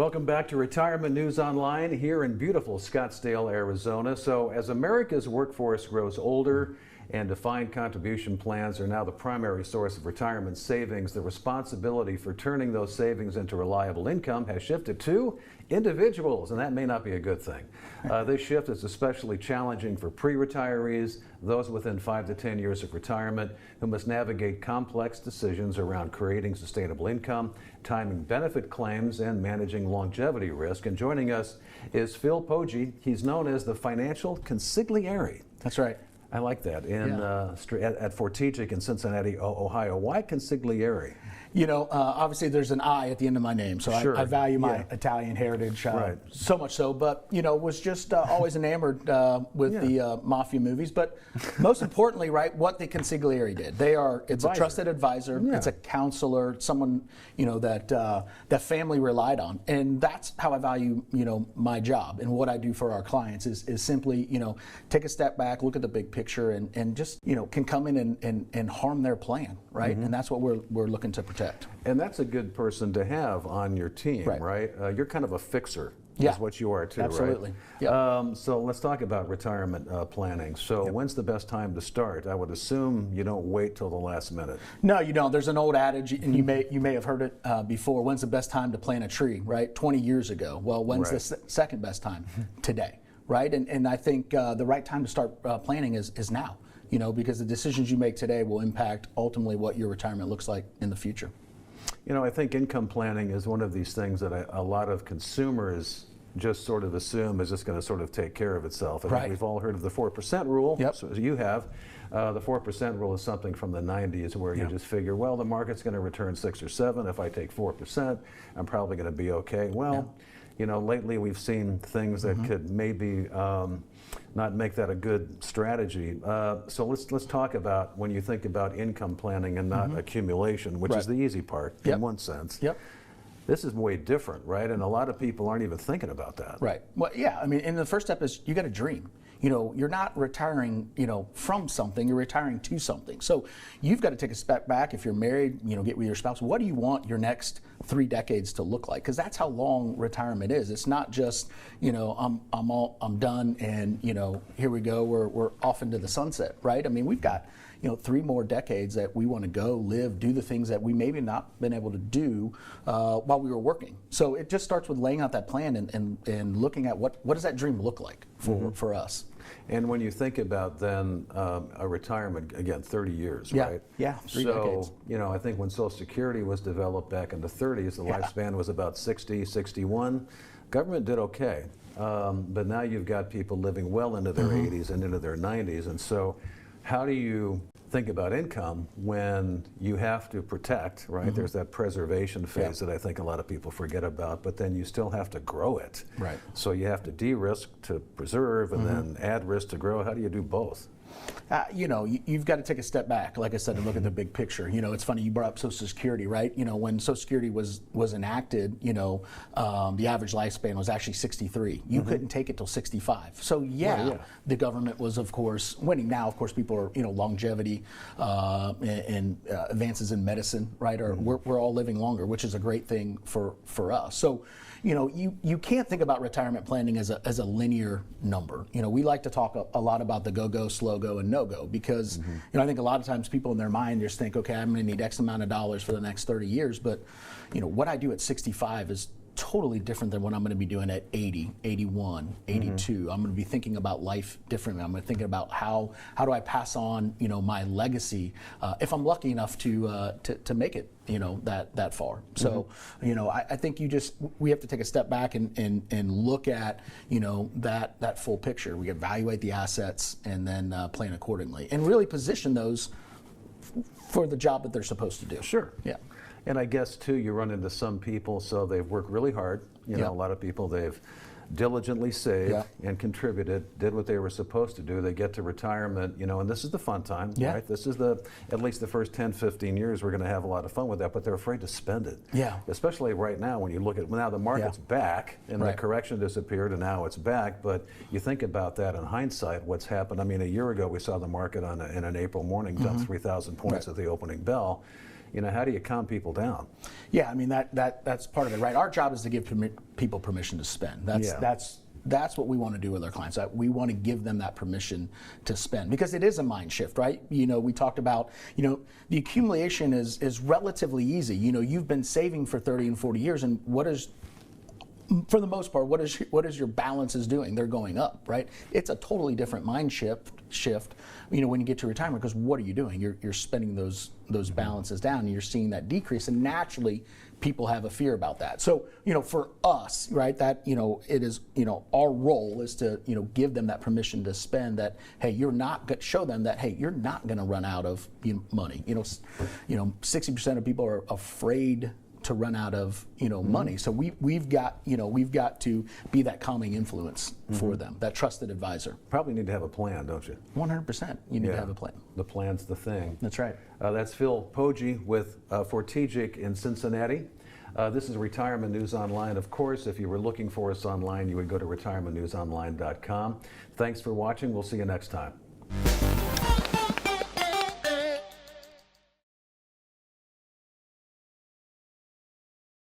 Welcome back to Retirement News Online here in beautiful Scottsdale, Arizona. So as America's workforce grows older and defined contribution plans are now the primary source of retirement savings, the responsibility for turning those savings into reliable income has shifted to individuals, and that may not be a good thing. This shift is especially challenging for pre-retirees, those within 5 to 10 years of retirement who must navigate complex decisions around creating sustainable income, timing benefit claims, and managing longevity risk. And joining us is Phil Poggi. He's known as the financial consigliere. That's right. I like that. At Fortegic in Cincinnati, Ohio. Why consigliere? You know, obviously there's an I at the end of my name, so Sure. I value my Italian heritage so much so, but, you know, was just always enamored with the mafia movies. But most importantly, right, what the consigliere did. It's a trusted advisor, it's a counselor, someone, you know, that family relied on. And that's how I value, you know, my job and what I do for our clients is simply, you know, take a step back, look at the big picture, and just, you know, can come in and harm their plan, right? And that's what we're looking to protect. And that's a good person to have on your team, right? You're kind of a fixer, is what you are too, absolutely. right? Yep. So let's talk about retirement planning. So when's the best time to start? I would assume you don't wait till the last minute. No, you don't. There's an old adage, and you may have heard it before. When's the best time to plant a tree, right? 20 years ago. Well, when's the second best time? Today, right? And I think the right time to start planning is now. You know, because the decisions you make today will impact ultimately what your retirement looks like in the future. You know, I think income planning is one of these things that a lot of consumers just sort of assume is just going to sort of take care of itself. I think we've all heard of the 4% rule, so you have. The 4% rule is something from the 90s where you just figure, well, the market's going to return 6 or 7. If I take 4%, I'm probably going to be okay. Well, you know, lately we've seen things that could maybe not make that a good strategy. So let's talk about when you think about income planning and not accumulation, which is the easy part in one sense. This is way different, right? And a lot of people aren't even thinking about that. Right. Well, yeah. I mean, and the first step is you got to dream. You know, you're not retiring, you know, from something, you're retiring to something. So you've got to take a step back. If you're married, you know, get with your spouse. What do you want your next 3 decades to look like? Because that's how long retirement is. It's not just, you know, I'm done and, you know, here we go, we're off into the sunset, right? I mean, we've got, you know, 3 more decades that we want to go, live, do the things that we maybe not been able to do while we were working. So it just starts with laying out that plan and looking at what does that dream look like for us. And when you think about then a retirement, again, 30 years, right? Yeah, 3 decades. You know, I think when Social Security was developed back in the 30s, the lifespan was about 60, 61. Government did okay, but now you've got people living well into their 80s and into their 90s, and so how do you think about income when you have to protect, right? There's that preservation phase that I think a lot of people forget about, but then you still have to grow it. Right. So you have to de-risk to preserve and then add risk to grow. How do you do both? You know, you've got to take a step back, like I said, and look at the big picture. You know, it's funny, you brought up Social Security, right? You know, when Social Security was enacted, you know, the average lifespan was actually 63. You couldn't take it till 65. So the government was, of course, winning. Now, of course, people are, you know, longevity and advances in medicine, right? Or we're all living longer, which is a great thing for us. So, you know, you can't think about retirement planning as a linear number. You know, we like to talk a lot about the go-go, slow-go, and no-go because, you know, I think a lot of times people in their mind just think, okay, I'm going to need X amount of dollars for the next 30 years. But, you know, what I do at 65 is totally different than what I'm going to be doing at 80, 81, 82. I'm going to be thinking about life differently. I'm going to think about how do I pass on, you know, my legacy if I'm lucky enough to make it, you know, that far. So, you know, I think we have to take a step back and look at, you know, that full picture. We evaluate the assets and then plan accordingly and really position those for the job that they're supposed to do. Sure. Yeah. And I guess, too, you run into some people, so they've worked really hard. You know, a lot of people, they've diligently saved and contributed, did what they were supposed to do. They get to retirement, you know, and this is the fun time, right? This is at least the first 10, 15 years, we're going to have a lot of fun with that, but they're afraid to spend it. Yeah. Especially right now when you look at, now the market's back and the correction disappeared and now it's back, but you think about that in hindsight, what's happened. I mean, a year ago we saw the market in an April morning dump 3,000 points at the opening bell. how do you calm people down? Yeah, I mean that's part of it, right? Our job is to give people permission to spend. That's what we want to do with our clients. We want to give them that permission to spend because it is a mind shift, right? We talked about, the accumulation is relatively easy. You've been saving for 30 and 40 years, and for the most part, what is your balances doing? They're going up, right? It's a totally different mind shift. When you get to retirement, because what are you doing? You're spending those balances down, and you're seeing that decrease, and naturally, people have a fear about that. So, for us, right, that it is, our role is to give them that permission to spend. That show them that you're not going to run out of money. 60% of people are afraid to run out of money. So we've got to be that calming influence for them, that trusted advisor. Probably need to have a plan, don't you? 100%. You need to have a plan. The plan's the thing. That's right. That's Phil Poggi with Fortegic in Cincinnati. This is Retirement News Online. Of course, if you were looking for us online, you would go to retirementnewsonline.com. Thanks for watching. We'll see you next time.